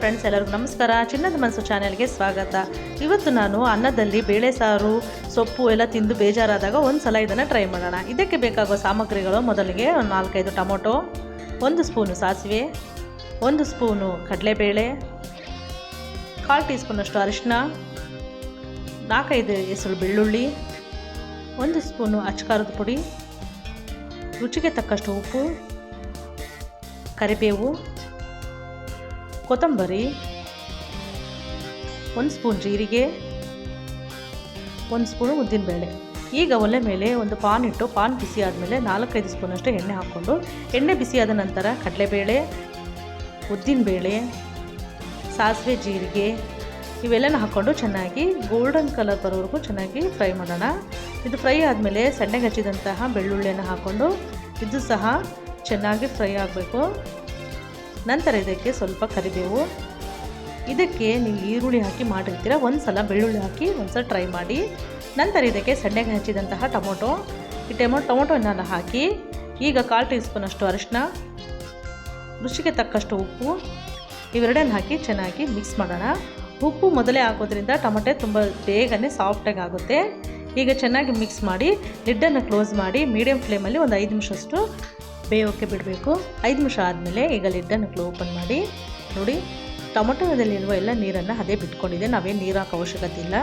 Friends, ಎಲ್ಲರಿಗೂ ನಮಸ್ಕಾರ. ಚಿನ್ನದ ಮನಸ್ಸು ಚಾನೆಲ್ಗೆ ಸ್ವಾಗತ. ಇವತ್ತು ನಾನು ಅನ್ನದಲ್ಲಿ ಬೇಳೆ ಸಾರು, ಸೊಪ್ಪು ಎಲ್ಲ ತಿಂದು ಬೇಜಾರಾದಾಗ ಒಂದು ಸಲ ಇದನ್ನು ಟ್ರೈ ಮಾಡೋಣ. ಇದಕ್ಕೆ ಬೇಕಾಗುವ ಸಾಮಗ್ರಿಗಳು: ಮೊದಲಿಗೆ 4-5 ಟೊಮೊಟೊ, 1 ಸ್ಪೂನು ಸಾಸಿವೆ, 1 ಸ್ಪೂನು ಕಡಲೆಬೇಳೆ, 1/4 ಟೀ ಸ್ಪೂನಷ್ಟು ಅರಿಶಿನ, 4-5 ಹೆಸರು ಬೆಳ್ಳುಳ್ಳಿ, 1 ಸ್ಪೂನು ಅಚ್ಚಕಾರದ ಪುಡಿ, ರುಚಿಗೆ ತಕ್ಕಷ್ಟು ಉಪ್ಪು, ಕರಿಬೇವು, ಕೊತ್ತಂಬರಿ, 1 ಸ್ಪೂನ್ ಜೀರಿಗೆ, 1 ಸ್ಪೂನು ಉದ್ದಿನಬೇಳೆ. ಈಗ ಒಲೆ ಮೇಲೆ ಒಂದು ಪಾನ್ ಇಟ್ಟು ಪಾನ್ ಬಿಸಿ ಆದಮೇಲೆ 4-5 ಸ್ಪೂನಷ್ಟು ಎಣ್ಣೆ ಹಾಕ್ಕೊಂಡು, ಎಣ್ಣೆ ಬಿಸಿಯಾದ ನಂತರ ಕಡಲೆಬೇಳೆ, ಉದ್ದಿನಬೇಳೆ, ಸಾಸಿವೆ, ಜೀರಿಗೆ ಇವೆಲ್ಲನ ಹಾಕ್ಕೊಂಡು ಚೆನ್ನಾಗಿ ಗೋಲ್ಡನ್ ಕಲರ್ ಬರೋವರೆಗೂ ಚೆನ್ನಾಗಿ ಫ್ರೈ ಮಾಡೋಣ. ಇದು ಫ್ರೈ ಆದಮೇಲೆ ಸಣ್ಣಗೆ ಹಚ್ಚಿದಂತಹ ಬೆಳ್ಳುಳ್ಳಿಯನ್ನು ಹಾಕ್ಕೊಂಡು ಇದು ಸಹ ಚೆನ್ನಾಗಿ ಫ್ರೈ ಆಗಬೇಕು. ನಂತರ ಇದಕ್ಕೆ ಸ್ವಲ್ಪ ಕರಿಬೇವು, ಇದಕ್ಕೆ ನೀವು ಈರುಳ್ಳಿ ಹಾಕಿ ಮಾಡಿರ್ತೀರ, ಒಂದು ಸಲ ಬೆಳ್ಳುಳ್ಳಿ ಹಾಕಿ ಒಂದು ಸಲ ಟ್ರೈ ಮಾಡಿ. ನಂತರ ಇದಕ್ಕೆ ಸಣ್ಣಗೆ ಹಚ್ಚಿದಂತಹ ಈ ಟೊಮೊಟೊನ ಹಾಕಿ ಈಗ 1/4 ಟೀ ಸ್ಪೂನಷ್ಟು ಅರಿಶಿನ, ರುಚಿಗೆ ತಕ್ಕಷ್ಟು ಉಪ್ಪು ಇವೆರಡನ್ನು ಹಾಕಿ ಚೆನ್ನಾಗಿ ಮಿಕ್ಸ್ ಮಾಡೋಣ. ಉಪ್ಪು ಮೊದಲೇ ಹಾಕೋದ್ರಿಂದ ಟೊಮೊಟೊ ತುಂಬ ಬೇಗನೆ ಸಾಫ್ಟಾಗಿ ಆಗುತ್ತೆ. ಈಗ ಚೆನ್ನಾಗಿ ಮಿಕ್ಸ್ ಮಾಡಿ ಲಿಡ್ಡನ್ನು ಕ್ಲೋಸ್ ಮಾಡಿ ಮೀಡಿಯಮ್ ಫ್ಲೇಮಲ್ಲಿ ಒಂದು 5 ನಿಮಿಷಷ್ಟು ಬೇಯೋಕ್ಕೆ ಬಿಡಬೇಕು. 5 ನಿಮಿಷ ಆದಮೇಲೆ ಈಗ ಲಿಡ್ಡನ್ನು ಓಪನ್ ಮಾಡಿ ನೋಡಿ, ಟೊಮೊಟೊದಲ್ಲಿರುವ ಎಲ್ಲ ನೀರನ್ನು ಅದೇ ಬಿಟ್ಕೊಂಡಿದೆ. ನಾವೇನು ನೀರು ಹಾಕೋ ಅವಶ್ಯಕತೆ ಇಲ್ಲ.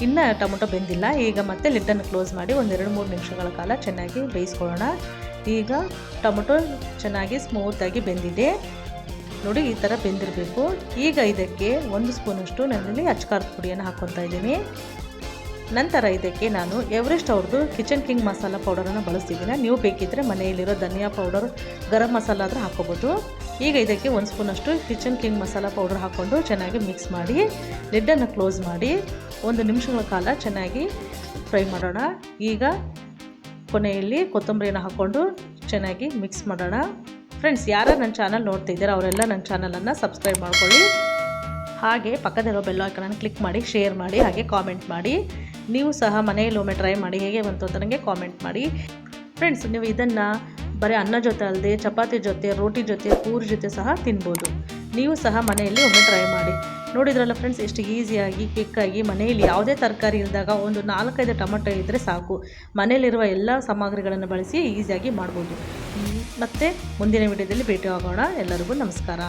ಇನ್ನು ಟೊಮೊಟೊ ಬೆಂದಿಲ್ಲ. ಈಗ ಮತ್ತೆ ಲಿಡ್ಡನ್ನು ಕ್ಲೋಸ್ ಮಾಡಿ ಒಂದು 2-3 ನಿಮಿಷಗಳ ಕಾಲ ಚೆನ್ನಾಗಿ ಬೇಯಿಸ್ಕೊಳ್ಳೋಣ. ಈಗ ಟೊಮೊಟೊ ಚೆನ್ನಾಗಿ ಸ್ಮೂತಾಗಿ ಬೆಂದಿದೆ ನೋಡಿ, ಈ ಥರ ಬೆಂದಿರಬೇಕು. ಈಗ ಇದಕ್ಕೆ 1 ಸ್ಪೂನಷ್ಟು ನಾನಿಲ್ಲಿ ಅಚ್ಚಕಾರದ ಪುಡಿಯನ್ನು ಹಾಕ್ಕೊತಾ ಇದ್ದೀನಿ. ನಂತರ ಇದಕ್ಕೆ ನಾನು ಎವರೆಸ್ಟ್ ಅವ್ರದ್ದು ಕಿಚನ್ ಕಿಂಗ್ ಮಸಾಲ ಪೌಡರನ್ನು ಬಳಸ್ತಿದ್ದೀನಿ. ನೀವು ಬೇಕಿದ್ದರೆ ಮನೆಯಲ್ಲಿರೋ ಧನಿಯಾ ಪೌಡರ್, ಗರಂ ಮಸಾಲ ಆದರೂ ಹಾಕ್ಕೋಬೋದು. ಈಗ ಇದಕ್ಕೆ 1 ಸ್ಪೂನಷ್ಟು ಕಿಚನ್ ಕಿಂಗ್ ಮಸಾಲ ಪೌಡರ್ ಹಾಕ್ಕೊಂಡು ಚೆನ್ನಾಗಿ ಮಿಕ್ಸ್ ಮಾಡಿ ಲಿಡ್ಡನ್ನು ಕ್ಲೋಸ್ ಮಾಡಿ 1 ನಿಮಿಷಗಳ ಕಾಲ ಚೆನ್ನಾಗಿ ಫ್ರೈ ಮಾಡೋಣ. ಈಗ ಕೊನೆಯಲ್ಲಿ ಕೊತ್ತಂಬರಿಯನ್ನು ಹಾಕ್ಕೊಂಡು ಚೆನ್ನಾಗಿ ಮಿಕ್ಸ್ ಮಾಡೋಣ. ಫ್ರೆಂಡ್ಸ್, ಯಾರು ನನ್ನ ಚಾನಲ್ ನೋಡ್ತಾ ಇದ್ದಾರೆ ಅವರೆಲ್ಲ ನನ್ನ ಚಾನಲನ್ನು ಸಬ್ಸ್ಕ್ರೈಬ್ ಮಾಡ್ಕೊಳ್ಳಿ. ಹಾಗೆ ಪಕ್ಕದಲ್ಲಿರೋ ಬೆಲ್ ಐಕಾನನ್ನು ಕ್ಲಿಕ್ ಮಾಡಿ, ಶೇರ್ ಮಾಡಿ, ಹಾಗೆ ಕಾಮೆಂಟ್ ಮಾಡಿ. ನೀವು ಸಹ ಮನೆಯಲ್ಲಿ ಒಮ್ಮೆ ಟ್ರೈ ಮಾಡಿ ಹೇಗೆ ಬಂತು ಅಂತ ನನಗೆ ಕಾಮೆಂಟ್ ಮಾಡಿ. ಫ್ರೆಂಡ್ಸ್, ನೀವು ಇದನ್ನು ಬರೀ ಅನ್ನ ಜೊತೆ ಅಲ್ಲದೆ ಚಪಾತಿ ಜೊತೆ, ರೋಟಿ ಜೊತೆ, ಪೂರಿ ಜೊತೆ ಸಹ ತಿನ್ಬೋದು. ನೀವು ಸಹ ಮನೆಯಲ್ಲಿ ಒಮ್ಮೆ ಟ್ರೈ ಮಾಡಿ. ನೋಡಿದ್ರಲ್ಲ ಫ್ರೆಂಡ್ಸ್, ಎಷ್ಟು ಈಸಿಯಾಗಿ ಕ್ವಿಕ್ಕಾಗಿ ಮನೆಯಲ್ಲಿ ಯಾವುದೇ ತರಕಾರಿ ಇಲ್ಲದಾಗ ಒಂದು 4-5 ಟೊಮೊಟೊ ಇದ್ದರೆ ಸಾಕು. ಮನೆಯಲ್ಲಿರುವ ಎಲ್ಲ ಸಾಮಗ್ರಿಗಳನ್ನು ಬಳಸಿ ಈಸಿಯಾಗಿ ಮಾಡ್ಬೋದು. ಮತ್ತು ಮುಂದಿನ ವಿಡಿಯೋದಲ್ಲಿ ಭೇಟಿ ಆಗೋಣ. ಎಲ್ಲರಿಗೂ ನಮಸ್ಕಾರ.